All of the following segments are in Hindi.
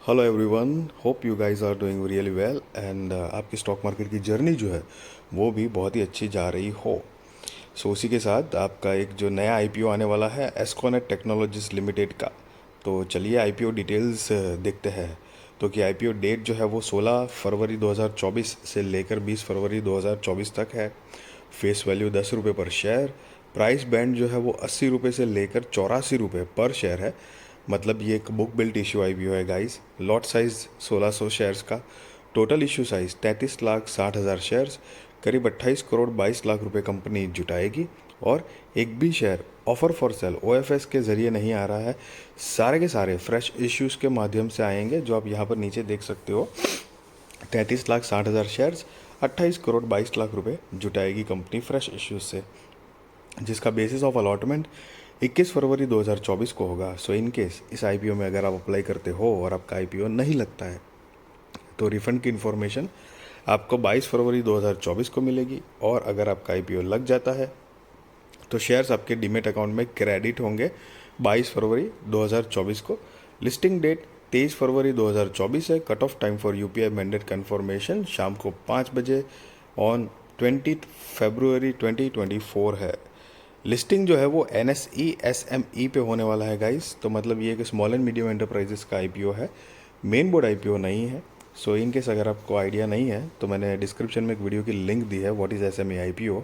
Hello everyone, hope you guys are doing really well and आपकी स्टॉक मार्केट की जर्नी जो है वो भी बहुत ही अच्छी जा रही हो। सो उसी के साथ आपका एक जो नया आईपीओ आने वाला है एस्कोनेट टेक्नोलॉजीज लिमिटेड का। तो चलिए आईपीओ डिटेल्स देखते हैं। तो कि आईपीओ डेट जो है वो 16 फरवरी 2024 से लेकर 20 फरवरी 2024 तक है। फेस वैल्यू 10 रुपये पर शेयर। प्राइस बैंड जो है वो 80 रुपये से लेकर 84 रुपये पर शेयर है। मतलब ये एक बुक बिल्ट इशू आईपीओ है गाइस। लॉट साइज 1600 शेयर्स का। Total issue size 33,60,000 shares. करीब 28 करोड़ 22 लाख रुपए कंपनी जुटाएगी। और एक भी share offer for sale OFS के जरिए नहीं आ रहा है। सारे के सारे फ्रेश इश्यूज के माध्यम से आएंगे, जो आप यहाँ पर नीचे देख सकते हो। 33,60,000 शेयर्स, 28 करोड़ 22 लाख रुपए जुटाएगी कंपनी फ्रेश इश्यूज से, जिसका बेसिस ऑफ अलॉटमेंट 21 फरवरी 2024 को होगा। सो इन केस इस आईपीओ में अगर आप अप्लाई करते हो और आपका आईपीओ नहीं लगता है तो रिफंड की इन्फॉर्मेशन आपको 22 फरवरी 2024 को मिलेगी। और अगर आपका आईपीओ लग जाता है तो शेयर्स आपके डीमेट अकाउंट में क्रेडिट होंगे 22 फरवरी 2024 को। लिस्टिंग डेट 23 फरवरी 2024 है। Cut off time for UPI mandate confirmation शाम को 5 बजे ऑन 20 फरवरी 2024 है। लिस्टिंग जो है वो एनएसई एसएमई पे होने वाला है गाइस। तो मतलब ये एक स्मॉल एंड मीडियम एंटरप्राइजेस का आईपीओ है, मेन बोर्ड आईपीओ नहीं है। सो इन केस अगर आपको आइडिया नहीं है तो मैंने डिस्क्रिप्शन में एक वीडियो की लिंक दी है, what is SME IPO.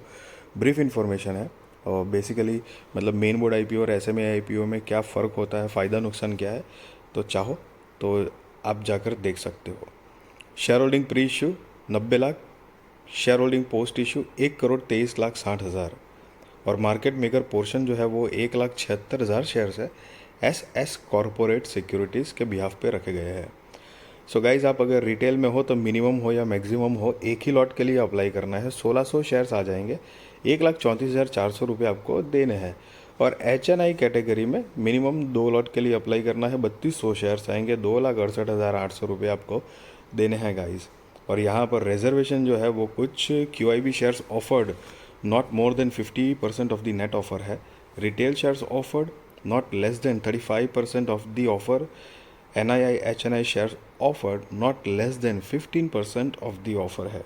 Brief information है। और बेसिकली मतलब मेन बोर्ड आईपीओ और एसएमई आईपीओ में क्या फ़र्क होता है, फ़ायदा नुकसान क्या है, तो चाहो तो आप जाकर देख सकते हो। Share holding pre issue 90 lakh. Share holding post issue 1,23,60,000। और मार्केट मेकर पोर्शन जो है वो 1,76,000 शेयर्स है। एस कॉरपोरेट सिक्योरिटीज़ के बिहाफ पे रखे गए हैं। सो गाइज, आप अगर रिटेल में हो तो मिनिमम हो या मैक्सिमम हो एक ही लॉट के लिए अप्लाई करना है। 1600 शेयर्स आ जाएंगे, 1,34,400 रुपये आपको देने हैं। और HNI कैटेगरी में मिनिमम 2 लॉट के लिए अप्लाई करना है, 3,200 शेयर्स आएंगे, 2,68,800 रुपये आपको देने हैं गाइज। और यहाँ पर रिजर्वेशन जो है वो कुछ QIB shares offered not more than 50% of the net offer है। Retail shares offered not less than 35% of the offer. NII HNI shares offered not less than 15% of the offer है।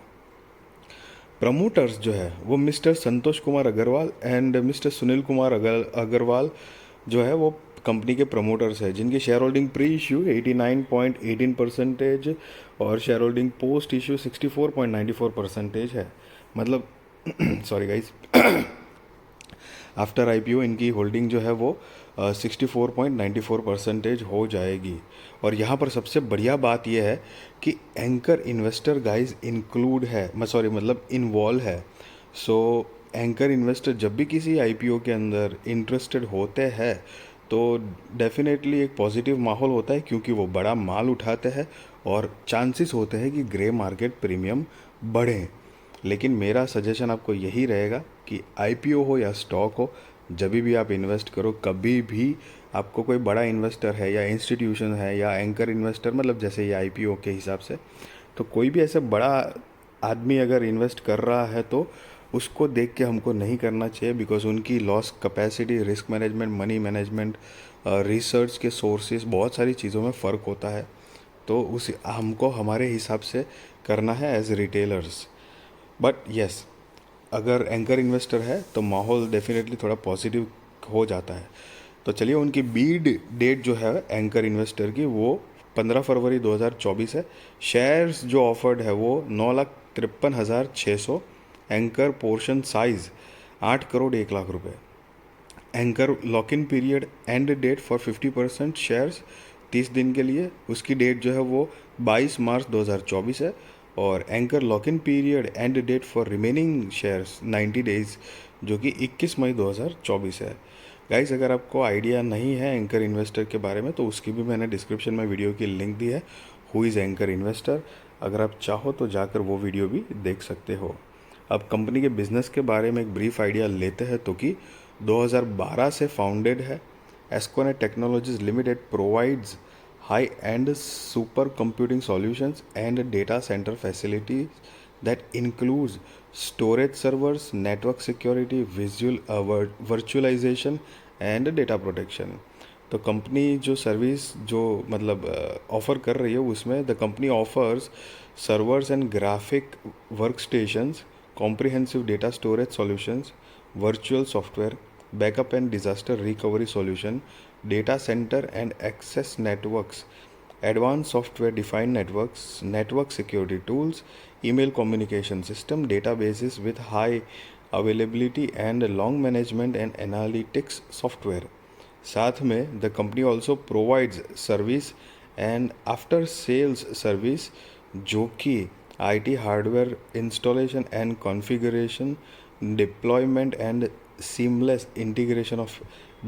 प्रमोटर्स जो है वो mister Santosh Kumar Agarwal and mister Sunil Kumar Agarwal जो है वो कंपनी के प्रमोटर्स है, जिनकी शेयर होल्डिंग प्री इशू 89.18% और शेयर होल्डिंग पोस्ट इशू 64.94% है। मतलब सॉरी गाइस, आफ्टर आईपीओ इनकी होल्डिंग जो है वो 64.94% हो जाएगी। और यहाँ पर सबसे बढ़िया बात यह है कि एंकर इन्वेस्टर गाइस इंक्लूड है, मैं सॉरी मतलब इन्वॉल्व है। सो एंकर इन्वेस्टर जब भी किसी आईपीओ के अंदर इंटरेस्टेड होते हैं तो डेफिनेटली एक पॉजिटिव माहौल होता है, क्योंकि वो बड़ा माल उठाते हैं और चांसेस होते हैं कि ग्रे मार्केट प्रीमियम बढ़े। लेकिन मेरा सजेशन आपको यही रहेगा कि आईपीओ हो या स्टॉक हो, जब भी आप इन्वेस्ट करो, कभी भी आपको कोई बड़ा इन्वेस्टर है या इंस्टीट्यूशन है या एंकर इन्वेस्टर, मतलब जैसे ये आईपीओ के हिसाब से, तो कोई भी ऐसे बड़ा आदमी अगर इन्वेस्ट कर रहा है तो उसको देख के हमको नहीं करना चाहिए। बिकॉज उनकी loss capacity, risk management, money management, research के सोर्सेज, बहुत सारी चीज़ों में फ़र्क होता है। तो उस हमको हमारे हिसाब से करना है एज रिटेलर्स। बट यस, अगर एंकर इन्वेस्टर है तो माहौल डेफिनेटली थोड़ा पॉजिटिव हो जाता है। तो चलिए, उनकी बीड डेट जो है एंकर इन्वेस्टर की वो 15 फरवरी 2024 है। शेयर्स जो ऑफर्ड है वो 9,53,600। Anchor portion size 8 crore 1 lakh रुपए। Anchor lock in period end date for 50% shares 30 दिन के लिए, उसकी डेट जो है वो 22 मार्च 2024 है। और anchor lock in period end date for remaining shares 90 days, जो कि 21 मई 2024 है। गाइस, अगर आपको आइडिया नहीं है एंकर इन्वेस्टर के बारे में तो उसकी भी मैंने डिस्क्रिप्शन में वीडियो की लिंक दी है, हु इज़ एंकर इन्वेस्टर। अगर आप चाहो तो जाकर वो वीडियो भी देख सकते हो। अब कंपनी के बिजनेस के बारे में एक ब्रीफ आइडिया लेते हैं। तो कि 2012 से फाउंडेड है। Esconet technologies limited provides high end supercomputing solutions and data center facilities that includes storage servers, network security, virtualization and data protection. तो कंपनी जो सर्विस जो मतलब ऑफ़र कर रही है उसमें the company offers servers and graphic work stations, comprehensive data storage solutions, virtual software, backup and disaster recovery solution, data centre and access networks, advanced software defined networks, network security tools, email communication system, databases with high availability and long management and analytics software. साथ में the company also provides service and after sales service, जो कि IT hardware installation and configuration, deployment and seamless integration of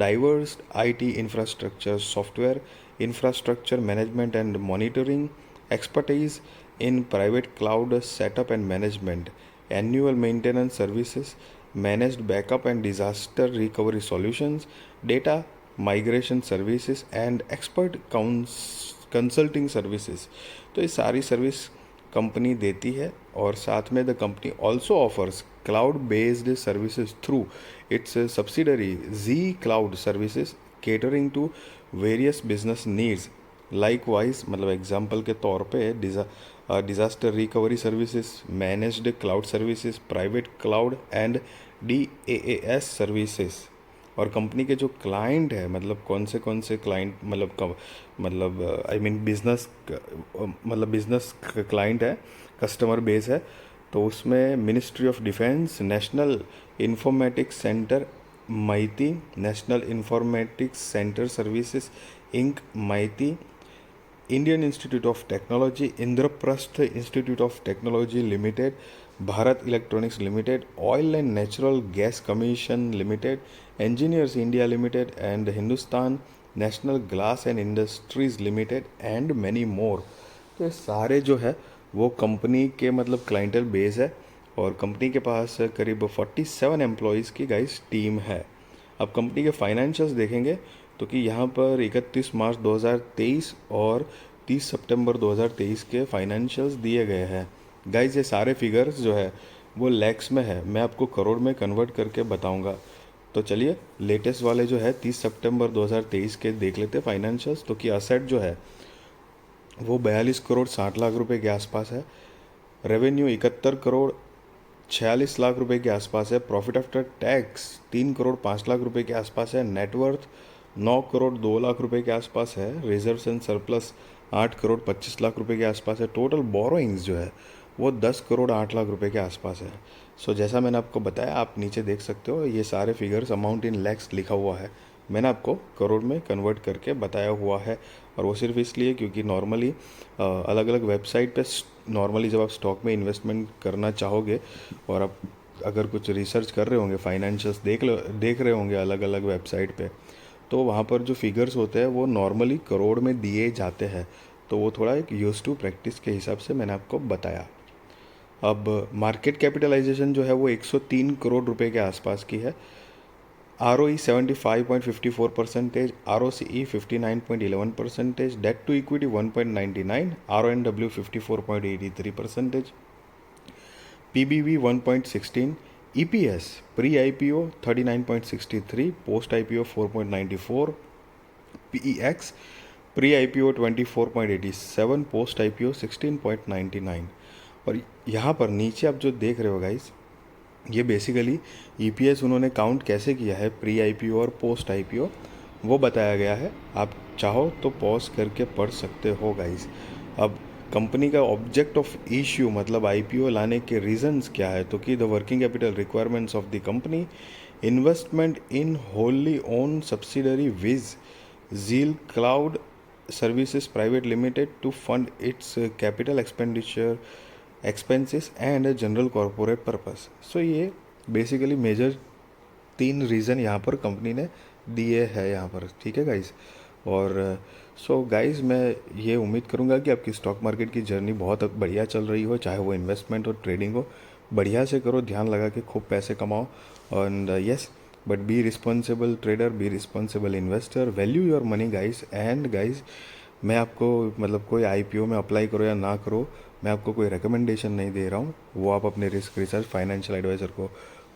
diverse IT infrastructure software, infrastructure management and monitoring, expertise in private cloud setup and management, annual maintenance services, managed backup and disaster recovery solutions, data migration services and expert consulting services. तो ये सारी सर्विस कंपनी देती है। और साथ में the company also offers cloud based services through its subsidiary G cloud services catering to various business needs. Like wise मतलब एग्जांपल के तौर पे disaster recovery services, managed cloud services, private cloud and DaaS services. और कंपनी के जो क्लाइंट है मतलब कौन से क्लाइंट मतलब आई मीन बिजनेस क्लाइंट है, कस्टमर बेस है, तो उसमें ministry of defence, national informatics centre MeitY, national informatics centre services inc MeitY, Indian institute of technology, Indraprastha institute of technology limited, Bharat electronics limited, oil and natural gas commission limited, engineers India limited and Hindustan national glass and industries limited and many more. तो ये सारे जो है वो कंपनी के मतलब क्लाइंटल बेस है। और कंपनी के पास करीब 47 एम्प्लॉयज़ की गाइस टीम है। अब कंपनी के फाइनेंशियल्स देखेंगे तो कि यहाँ पर 31 मार्च 2023 और 30 सितंबर 2023 के फाइनेंशियल्स दिए गए हैं। गाइस ये सारे फिगर्स जो है वो लैक्स में है, मैं आपको करोड़ में कन्वर्ट करके बताऊंगा। तो चलिए लेटेस्ट वाले जो है 30 सितंबर 2023 के देख लेते हैं फाइनेंशियल्स। तो कि असेट जो है वो 42 करोड़ 60 लाख रुपए के आसपास है, रेवेन्यू 71 करोड़ 46 लाख रुपए के आसपास है, profit after tax 3 crore 5 lakh रुपए के आसपास है, नेटवर्थ 9 करोड़ 2 लाख रुपए के आसपास है, reserves and surplus 8 crore 25 lakh रुपए के आसपास है, टोटल बोरोइंग्स जो है वो 10 करोड़ 8 लाख रुपए के आसपास है। सो जैसा मैंने आपको बताया, आप नीचे देख सकते हो ये सारे फिगर्स अमाउंट इन लैक्स लिखा हुआ है, मैंने आपको करोड़ में कन्वर्ट करके बताया हुआ है। और वो सिर्फ इसलिए क्योंकि नॉर्मली अलग अलग वेबसाइट पे नॉर्मली जब आप स्टॉक में इन्वेस्टमेंट करना चाहोगे और आप अगर कुछ रिसर्च कर रहे होंगे, फाइनेंशियल्स देख रहे होंगे अलग अलग वेबसाइट पे, तो वहाँ पर जो फिगर्स होते हैं वो नॉर्मली करोड़ में दिए जाते हैं। तो वो थोड़ा एक यूज टू प्रैक्टिस के हिसाब से मैंने आपको बताया। अब मार्केट कैपिटलाइजेशन जो है वो 103 करोड़ रुपए के आसपास की है, ROE 75.54%, ROCE 59.11%, debt to equity 1.99, RONW 54.83%, PBV 1.16, EPS pre IPO 39.63, post IPO 4.94, PEX pre IPO 24.87, post IPO 16.99। और यहाँ पर नीचे आप जो देख रहे हो गाइस, ये बेसिकली EPS उन्होंने काउंट कैसे किया है प्री IPO और पोस्ट IPO वो बताया गया है, आप चाहो तो पॉज करके पढ़ सकते हो गाइस। अब कंपनी का ऑब्जेक्ट ऑफ इश्यू मतलब IPO लाने के रीजंस क्या है, तो कि the working capital requirements of the company, investment in wholly owned subsidiary viz Zeal cloud services private limited to fund its capital expenditure expenses and general corporate purpose. So ये बेसिकली मेजर 3 रीज़न यहाँ पर कंपनी ने दिए हैं यहाँ पर, ठीक है गाइस। और सो गाइस मैं ये उम्मीद करूँगा कि आपकी स्टॉक मार्केट की जर्नी बहुत बढ़िया चल रही हो, चाहे वो इन्वेस्टमेंट और ट्रेडिंग हो, बढ़िया से करो, ध्यान लगा के खूब पैसे कमाओ। And yes, but be responsible trader, be responsible investor, value your money guys. And guys मैं आपको मतलब कोई IPO में अप्लाई करो या ना करो, मैं आपको कोई रिकमेंडेशन नहीं दे रहा हूँ, वो आप अपने रिस्क रिसर्च फाइनेंशियल एडवाइज़र को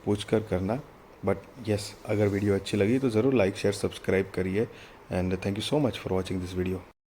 पूछ कर करना। बट यस, अगर वीडियो अच्छी लगी तो ज़रूर लाइक शेयर सब्सक्राइब करिए and thank you so much for watching this video.